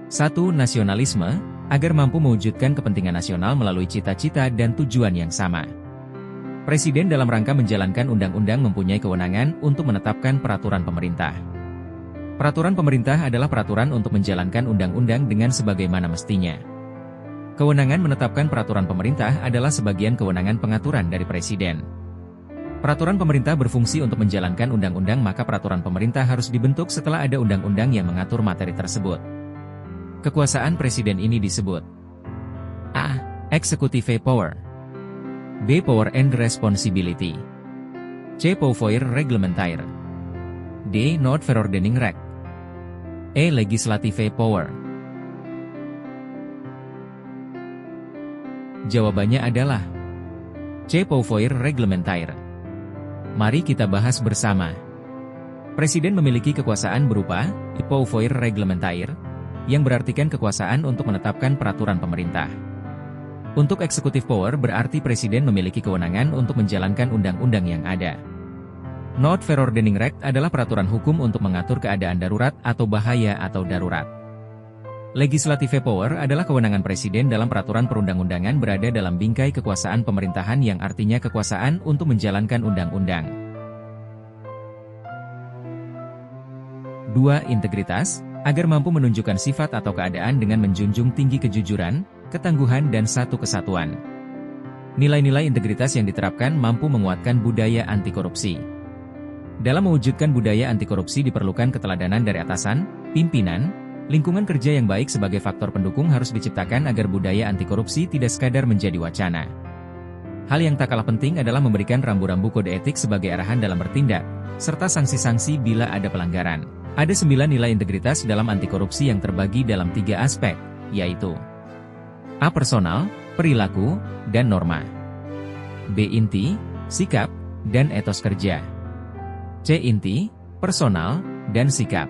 1. Nasionalisme, agar mampu mewujudkan kepentingan nasional melalui cita-cita dan tujuan yang sama. Presiden dalam rangka menjalankan undang-undang mempunyai kewenangan untuk menetapkan peraturan pemerintah. Peraturan pemerintah adalah peraturan untuk menjalankan undang-undang dengan sebagaimana mestinya. Kewenangan menetapkan peraturan pemerintah adalah sebagian kewenangan pengaturan dari Presiden. Peraturan pemerintah berfungsi untuk menjalankan undang-undang, maka peraturan pemerintah harus dibentuk setelah ada undang-undang yang mengatur materi tersebut. Kekuasaan Presiden ini disebut A. Executive Power, B. Power and Responsibility, C. Pouvoir Réglementaire, D. Notverordening Recht, E. Legislative Power. Jawabannya adalah C. Pouvoir Réglementaire. Mari kita bahas bersama. Presiden memiliki kekuasaan berupa Pouvoir Réglementaire, yang berartikan kekuasaan untuk menetapkan peraturan pemerintah. Untuk executive power berarti Presiden memiliki kewenangan untuk menjalankan undang-undang yang ada. Notverordening Recht adalah peraturan hukum untuk mengatur keadaan darurat atau bahaya atau darurat. Legislative power adalah kewenangan Presiden dalam peraturan perundang-undangan berada dalam bingkai kekuasaan pemerintahan yang artinya kekuasaan untuk menjalankan undang-undang. 2. Integritas, agar mampu menunjukkan sifat atau keadaan dengan menjunjung tinggi kejujuran, ketangguhan dan satu kesatuan. Nilai-nilai integritas yang diterapkan mampu menguatkan budaya anti korupsi. Dalam mewujudkan budaya anti korupsi diperlukan keteladanan dari atasan, pimpinan, lingkungan kerja yang baik sebagai faktor pendukung harus diciptakan agar budaya anti korupsi tidak sekadar menjadi wacana. Hal yang tak kalah penting adalah memberikan rambu-rambu kode etik sebagai arahan dalam bertindak, serta sanksi-sanksi bila ada pelanggaran. Ada 9 nilai integritas dalam anti korupsi yang terbagi dalam 3 aspek, yaitu A. Personal, perilaku, dan norma, B. Inti, sikap, dan etos kerja, C. Inti, personal, dan sikap,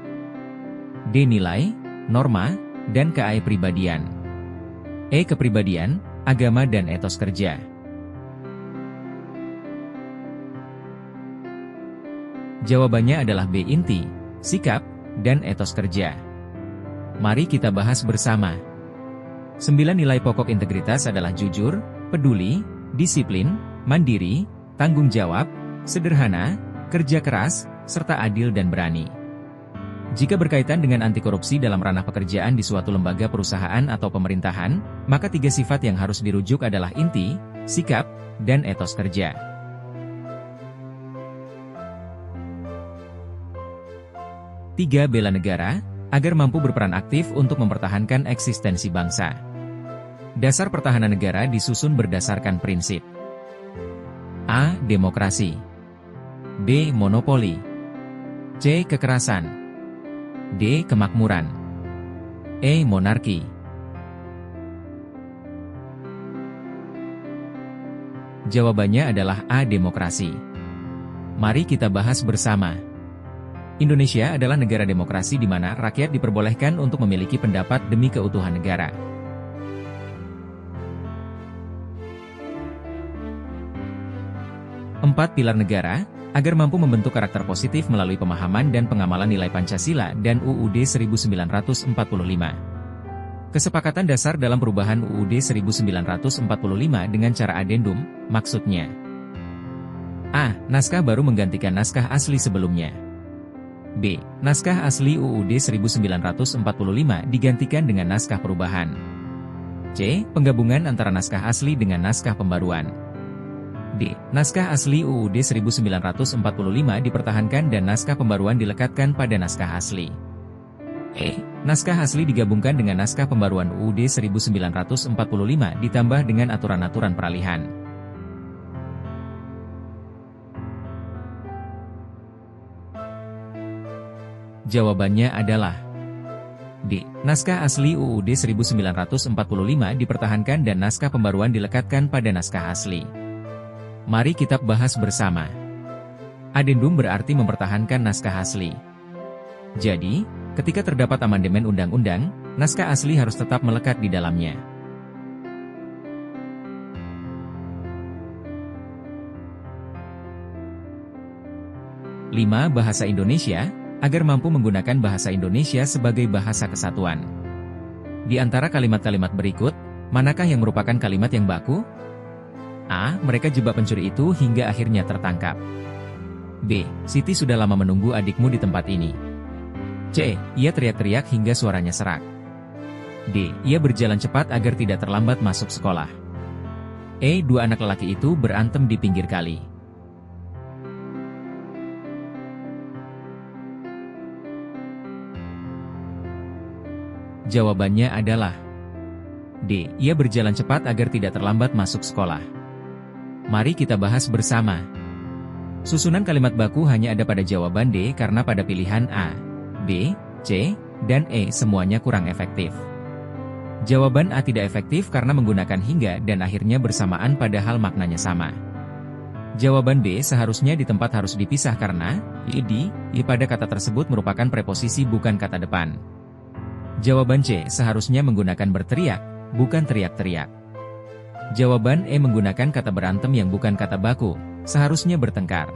D. Nilai, norma, dan kepribadian, E. Kepribadian, agama dan etos kerja. Jawabannya adalah B. Inti, sikap, dan etos kerja. Mari kita bahas bersama. 9 nilai pokok integritas adalah jujur, peduli, disiplin, mandiri, tanggung jawab, sederhana, kerja keras, serta adil dan berani. Jika berkaitan dengan anti korupsi dalam ranah pekerjaan di suatu lembaga perusahaan atau pemerintahan, maka 3 sifat yang harus dirujuk adalah inti, sikap, dan etos kerja. 3. Bela negara, agar mampu berperan aktif untuk mempertahankan eksistensi bangsa. Dasar pertahanan negara disusun berdasarkan prinsip A. Demokrasi, B. Monopoli, C. Kekerasan, D. Kemakmuran, E. Monarki. Jawabannya adalah A. Demokrasi. Mari kita bahas bersama. Indonesia adalah negara demokrasi di mana rakyat diperbolehkan untuk memiliki pendapat demi keutuhan negara. Empat pilar negara, agar mampu membentuk karakter positif melalui pemahaman dan pengamalan nilai Pancasila dan UUD 1945. Kesepakatan dasar dalam perubahan UUD 1945 dengan cara adendum, maksudnya A. Naskah baru menggantikan naskah asli sebelumnya. B. Naskah asli UUD 1945 digantikan dengan naskah perubahan. C. Penggabungan antara naskah asli dengan naskah pembaruan. D. Naskah asli UUD 1945 dipertahankan dan naskah pembaruan dilekatkan pada naskah asli. E. Naskah asli digabungkan dengan naskah pembaruan UUD 1945 ditambah dengan aturan-aturan peralihan. Jawabannya adalah D. Naskah asli UUD 1945 dipertahankan dan naskah pembaruan dilekatkan pada naskah asli. Mari kita bahas bersama. Adendum berarti mempertahankan naskah asli. Jadi, ketika terdapat amandemen undang-undang, naskah asli harus tetap melekat di dalamnya. Lima. Bahasa Indonesia, agar mampu menggunakan bahasa Indonesia sebagai bahasa kesatuan. Di antara kalimat-kalimat berikut, manakah yang merupakan kalimat yang baku? A. Mereka jebak pencuri itu hingga akhirnya tertangkap. B. Siti sudah lama menunggu adikmu di tempat ini. C. Ia teriak-teriak hingga suaranya serak. D. Ia berjalan cepat agar tidak terlambat masuk sekolah. E. Dua anak lelaki itu berantem di pinggir kali. Jawabannya adalah D. Ia berjalan cepat agar tidak terlambat masuk sekolah. Mari kita bahas bersama. Susunan kalimat baku hanya ada pada jawaban D karena pada pilihan A, B, C, dan E semuanya kurang efektif. Jawaban A tidak efektif karena menggunakan hingga dan akhirnya bersamaan padahal maknanya sama. Jawaban B seharusnya di tempat harus dipisah karena I pada kata tersebut merupakan preposisi bukan kata depan. Jawaban C seharusnya menggunakan berteriak, bukan teriak-teriak. Jawaban E menggunakan kata berantem yang bukan kata baku, seharusnya bertengkar.